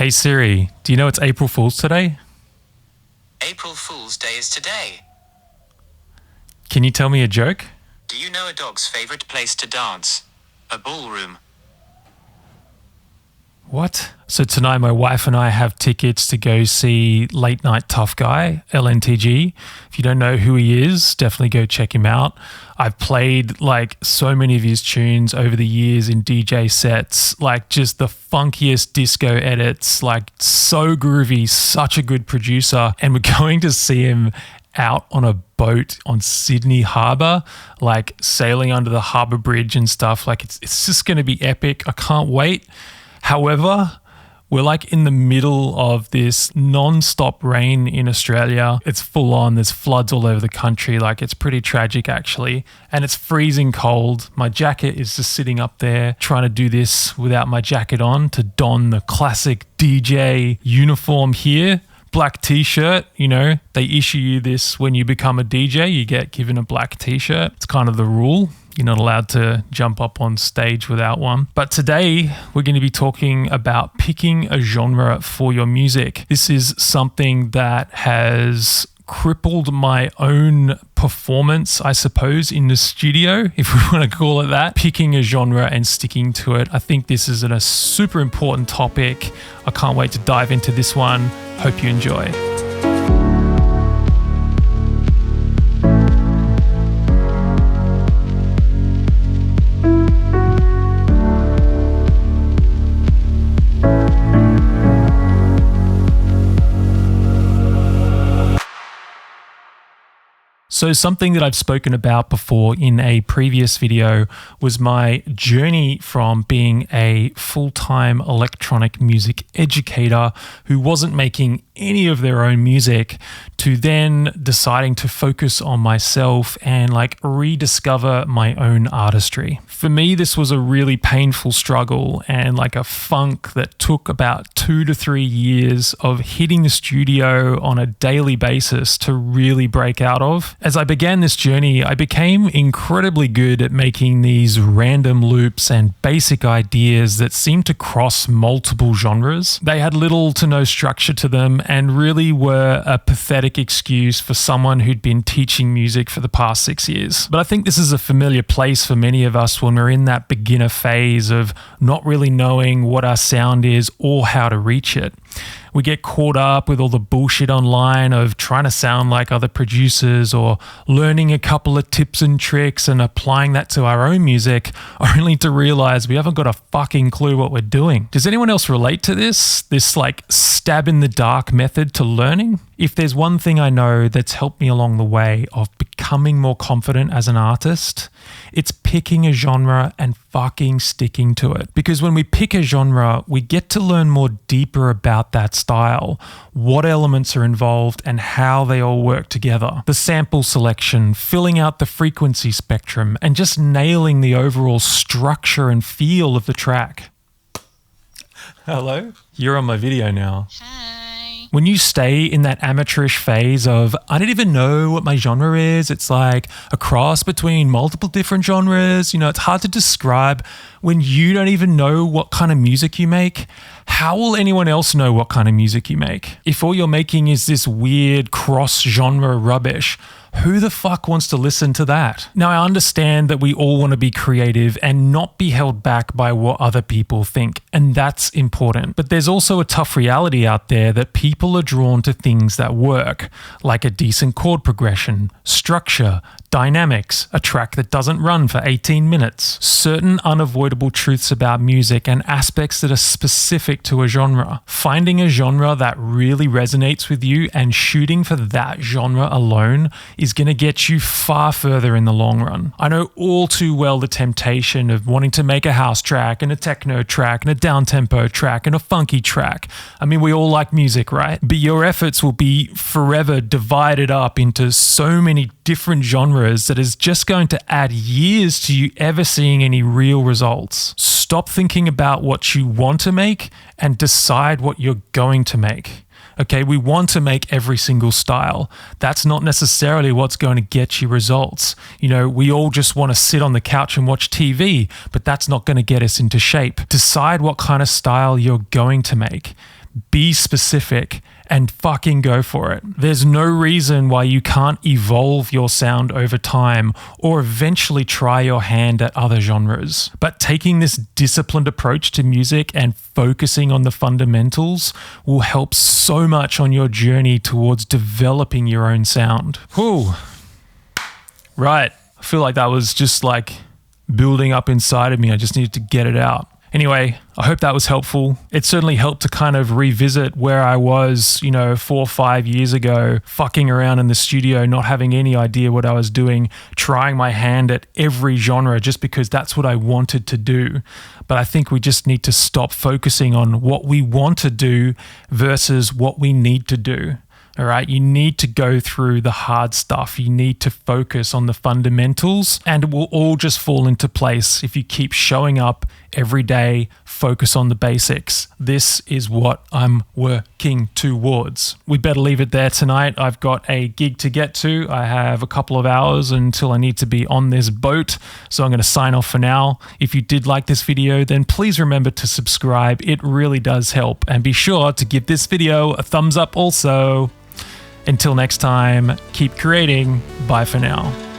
Hey Siri, do you know it's April Fool's today? April Fool's Day is today. Can you tell me a joke? Do you know a dog's favorite place to dance? A ballroom. What? So tonight my wife and I have tickets to go see Late Night Tough Guy, LNTG. If you don't know who he is, definitely go check him out. I've played like so many of his tunes over the years in DJ sets, like just the funkiest disco edits, like so groovy, such a good producer. And we're going to see him out on a boat on Sydney Harbour, like sailing under the harbour bridge and stuff. Like it's just going to be epic. I can't wait. However, we're like in the middle of this non-stop rain in Australia. It's full on. There's floods all over the country. Like it's pretty tragic actually. And it's freezing cold. My jacket is just sitting up there trying to do this without my jacket on to don the classic DJ uniform here. Black t-shirt, you know, they issue you this when you become a DJ. You get given a black t-shirt. It's kind of the rule. You're not allowed to jump up on stage without one. But today we're going to be talking about picking a genre for your music. This is something that has crippled my own performance, I suppose, in the studio, if we want to call it that. Picking a genre and sticking to it. I think this is a super important topic. I can't wait to dive into this one. Hope you enjoy. So something that I've spoken about before in a previous video was my journey from being a full-time electronic music educator who wasn't making any of their own music to then deciding to focus on myself and like rediscover my own artistry. For me, this was a really painful struggle and like a funk that took about 2 to 3 years of hitting the studio on a daily basis to really break out of. As I began this journey, I became incredibly good at making these random loops and basic ideas that seemed to cross multiple genres. They had little to no structure to them and really were a pathetic excuse for someone who'd been teaching music for the past 6 years. But I think this is a familiar place for many of us when we're in that beginner phase of not really knowing what our sound is or how to reach it. We get caught up with all the bullshit online of trying to sound like other producers or learning a couple of tips and tricks and applying that to our own music, only to realize we haven't got a fucking clue what we're doing. Does anyone else relate to this? This like stab in the dark method to learning? If there's one thing I know that's helped me along the way of becoming more confident as an artist, it's picking a genre and fucking sticking to it. Because when we pick a genre, we get to learn more deeper about that style, what elements are involved and how they all work together. The sample selection, filling out the frequency spectrum, and just nailing the overall structure and feel of the track. Hello? You're on my video now. Hi. When you stay in that amateurish phase of, I don't even know what my genre is, it's like a cross between multiple different genres, you know, it's hard to describe. When you don't even know what kind of music you make, how will anyone else know what kind of music you make? If all you're making is this weird cross-genre rubbish, who the fuck wants to listen to that? Now, I understand that we all want to be creative and not be held back by what other people think, and that's important. But there's also a tough reality out there that people are drawn to things that work, like a decent chord progression, structure, dynamics, a track that doesn't run for 18 minutes, certain unavoidable truths about music and aspects that are specific to a genre. Finding a genre that really resonates with you and shooting for that genre alone is going to get you far further in the long run. I know all too well the temptation of wanting to make a house track and a techno track and a down-tempo track and a funky track. I mean, we all like music, right? But your efforts will be forever divided up into so many different genres that is just going to add years to you ever seeing any real results. Stop thinking about what you want to make and decide what you're going to make. Okay, we want to make every single style. That's not necessarily what's going to get you results. You know, we all just want to sit on the couch and watch TV, but that's not going to get us into shape. Decide what kind of style you're going to make. be specific, and fucking go for it. There's no reason why you can't evolve your sound over time or eventually try your hand at other genres. But taking this disciplined approach to music and focusing on the fundamentals will help so much on your journey towards developing your own sound. Whew. Right. I feel like that was just like building up inside of me. I just needed to get it out. Anyway, I hope that was helpful. It certainly helped to kind of revisit where I was, 4 or 5 years ago, fucking around in the studio, not having any idea what I was doing, trying my hand at every genre just because that's what I wanted to do. But I think we just need to stop focusing on what we want to do versus what we need to do. All right, you need to go through the hard stuff. You need to focus on the fundamentals, and it will all just fall into place if you keep showing up every day, focus on the basics. This is what I'm working towards. We better leave it there tonight. I've got a gig to get to. I have a couple of hours until I need to be on this boat, so I'm going to sign off for now. If you did like this video, then please remember to subscribe. It really does help. And be sure to give this video a thumbs up also. Until next time, keep creating. Bye for now.